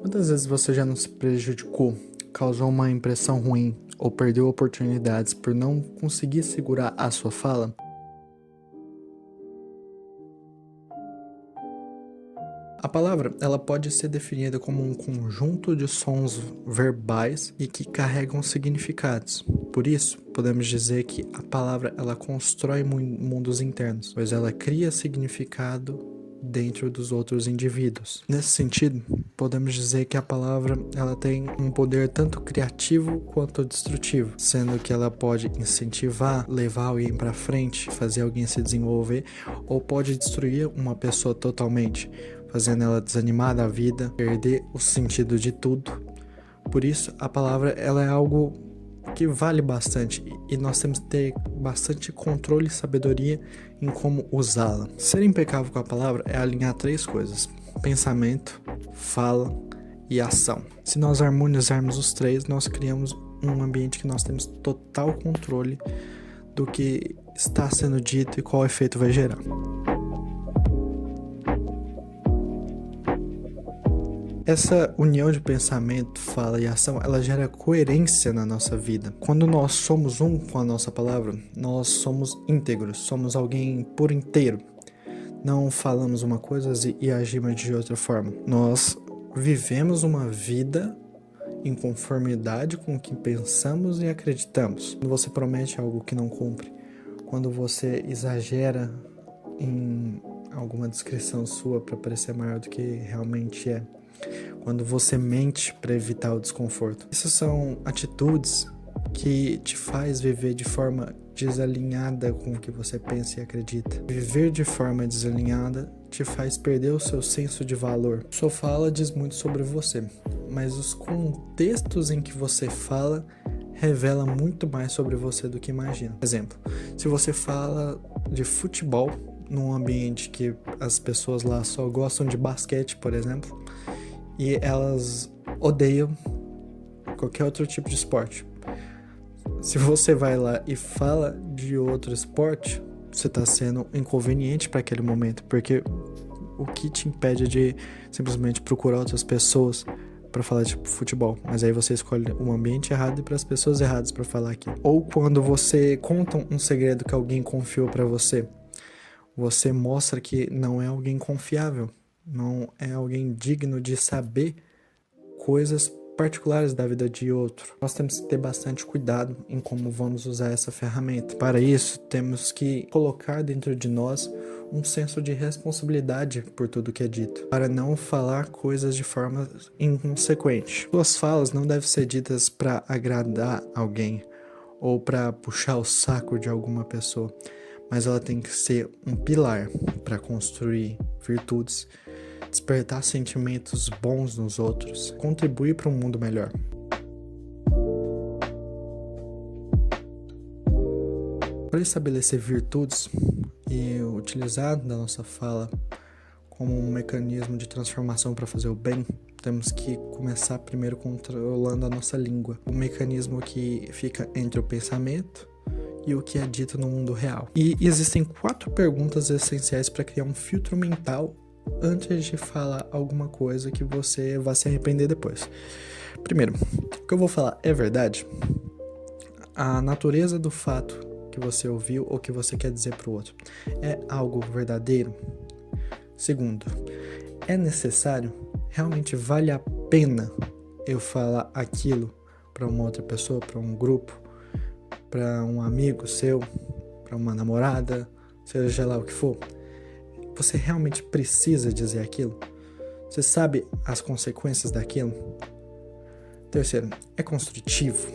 Quantas vezes você já não se prejudicou, causou uma impressão ruim ou perdeu oportunidades por não conseguir segurar a sua fala? A palavra, ela pode ser definida como um conjunto de sons verbais e que carregam significados. Por isso, podemos dizer que a palavra ela constrói mundos internos, pois ela cria significado dentro dos outros indivíduos. Nesse sentido, podemos dizer que a palavra ela tem um poder tanto criativo quanto destrutivo, sendo que ela pode incentivar, levar alguém para frente, fazer alguém se desenvolver, ou pode destruir uma pessoa totalmente, fazendo ela desanimar da vida, perder o sentido de tudo. Por isso, a palavra ela é algo que vale bastante e nós temos que ter bastante controle e sabedoria em como usá-la. Ser impecável com a palavra é alinhar três coisas: pensamento, fala e ação. Se nós harmonizarmos os três, nós criamos um ambiente que nós temos total controle do que está sendo dito e qual efeito vai gerar. Essa união de pensamento, fala e ação, ela gera coerência na nossa vida. Quando nós somos um com a nossa palavra, nós somos íntegros, somos alguém por inteiro. Não falamos uma coisa e agimos de outra forma. Nós vivemos uma vida em conformidade com o que pensamos e acreditamos. Quando você promete algo que não cumpre, quando você exagera em alguma descrição sua para parecer maior do que realmente é, quando você mente para evitar o desconforto. Essas são atitudes que te faz viver de forma desalinhada com o que você pensa e acredita. Viver de forma desalinhada te faz perder o seu senso de valor. Sua fala diz muito sobre você, mas os contextos em que você fala revela muito mais sobre você do que imagina. Exemplo, se você fala de futebol num ambiente que as pessoas lá só gostam de basquete, por exemplo, e elas odeiam qualquer outro tipo de esporte. Se você vai lá e fala de outro esporte, você está sendo inconveniente para aquele momento, porque o que te impede de simplesmente procurar outras pessoas para falar de futebol? Mas aí você escolhe um ambiente errado e para as pessoas erradas para falar aquilo. Ou quando você conta um segredo que alguém confiou para você, você mostra que não é alguém confiável. Não é alguém digno de saber coisas particulares da vida de outro. Nós temos que ter bastante cuidado em como vamos usar essa ferramenta. Para isso, temos que colocar dentro de nós um senso de responsabilidade por tudo que é dito, para não falar coisas de forma inconsequente. Suas falas não devem ser ditas para agradar alguém ou para puxar o saco de alguma pessoa, mas ela tem que ser um pilar para construir virtudes, despertar sentimentos bons nos outros, contribuir para um mundo melhor. Para estabelecer virtudes e utilizar da nossa fala como um mecanismo de transformação para fazer o bem, temos que começar primeiro controlando a nossa língua, o mecanismo que fica entre o pensamento e o que é dito no mundo real. E existem 4 perguntas essenciais para criar um filtro mental antes de falar alguma coisa que você vai se arrepender depois. Primeiro, o que eu vou falar é verdade? A natureza do fato que você ouviu ou que você quer dizer para o outro é algo verdadeiro? Segundo, é necessário? Realmente vale a pena eu falar aquilo para uma outra pessoa, para um grupo, para um amigo seu, para uma namorada, seja lá o que for? Você realmente precisa dizer aquilo? Você sabe as consequências daquilo? Terceiro, é construtivo?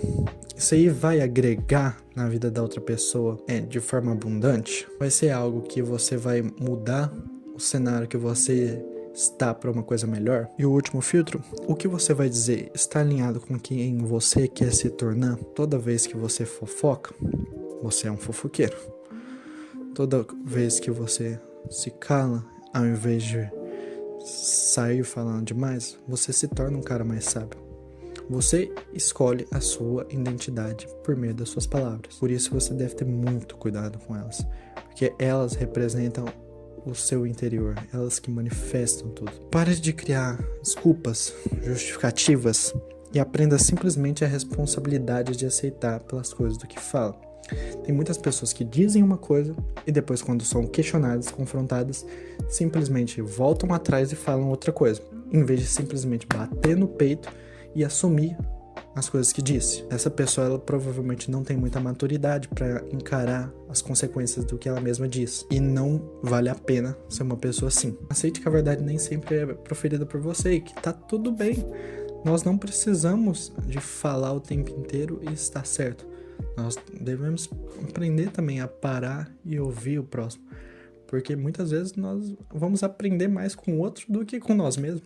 Isso aí vai agregar na vida da outra pessoa de forma abundante? Vai ser algo que você vai mudar o cenário que você está para uma coisa melhor? E o último filtro, o que você vai dizer está alinhado com quem você quer se tornar? Toda vez que você fofoca, você é um fofoqueiro. Toda vez que você se cala, ao invés de sair falando demais, você se torna um cara mais sábio. Você escolhe a sua identidade por meio das suas palavras. Por isso você deve ter muito cuidado com elas, porque elas representam o seu interior, elas que manifestam tudo. Pare de criar desculpas, justificativas e aprenda simplesmente a responsabilidade de aceitar pelas coisas do que fala. Tem muitas pessoas que dizem uma coisa e depois, quando são questionadas, confrontadas, simplesmente voltam atrás e falam outra coisa, em vez de simplesmente bater no peito e assumir as coisas que disse. Essa pessoa, ela provavelmente não tem muita maturidade para encarar as consequências do que ela mesma diz. E não vale a pena ser uma pessoa assim. Aceite que a verdade nem sempre é proferida por você e que tá tudo bem. Nós não precisamos de falar o tempo inteiro e estar certo. Nós devemos aprender também a parar e ouvir o próximo. Porque muitas vezes nós vamos aprender mais com o outro do que com nós mesmos.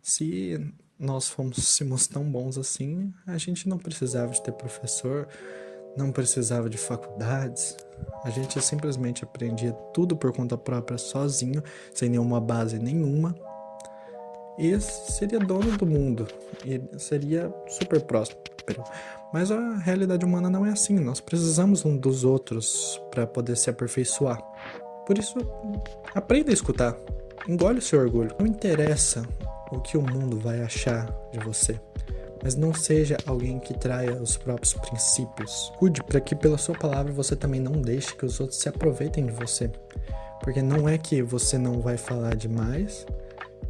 Se nós fôssemos tão bons assim, a gente não precisava de ter professor, não precisava de faculdades. A gente simplesmente aprendia tudo por conta própria, sozinho, sem nenhuma base nenhuma. E seria dono do mundo, e seria super próximo. Mas a realidade humana não é assim, nós precisamos um dos outros para poder se aperfeiçoar. Por isso, aprenda a escutar, engole o seu orgulho. Não interessa o que o mundo vai achar de você, mas não seja alguém que traia os próprios princípios. Cuide para que pela sua palavra você também não deixe que os outros se aproveitem de você, porque não é que você não vai falar demais,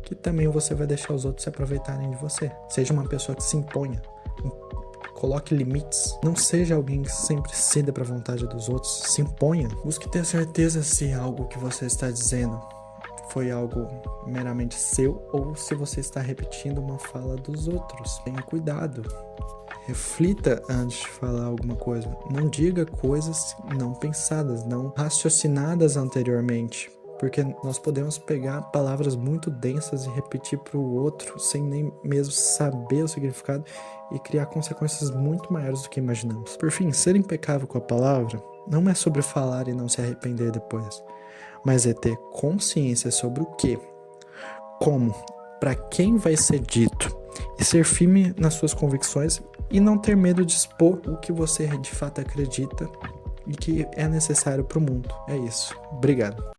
que também você vai deixar os outros se aproveitarem de você. Seja uma pessoa que se imponha, coloque limites, não seja alguém que sempre ceda para a vontade dos outros, se imponha. Busque ter certeza se algo que você está dizendo foi algo meramente seu ou se você está repetindo uma fala dos outros. Tenha cuidado. Reflita antes de falar alguma coisa. Não diga coisas não pensadas, não raciocinadas anteriormente. Porque nós podemos pegar palavras muito densas e repetir para o outro sem nem mesmo saber o significado e criar consequências muito maiores do que imaginamos. Por fim, ser impecável com a palavra não é sobre falar e não se arrepender depois, mas é ter consciência sobre o que, como, para quem vai ser dito e ser firme nas suas convicções e não ter medo de expor o que você de fato acredita e que é necessário para o mundo. É isso. Obrigado.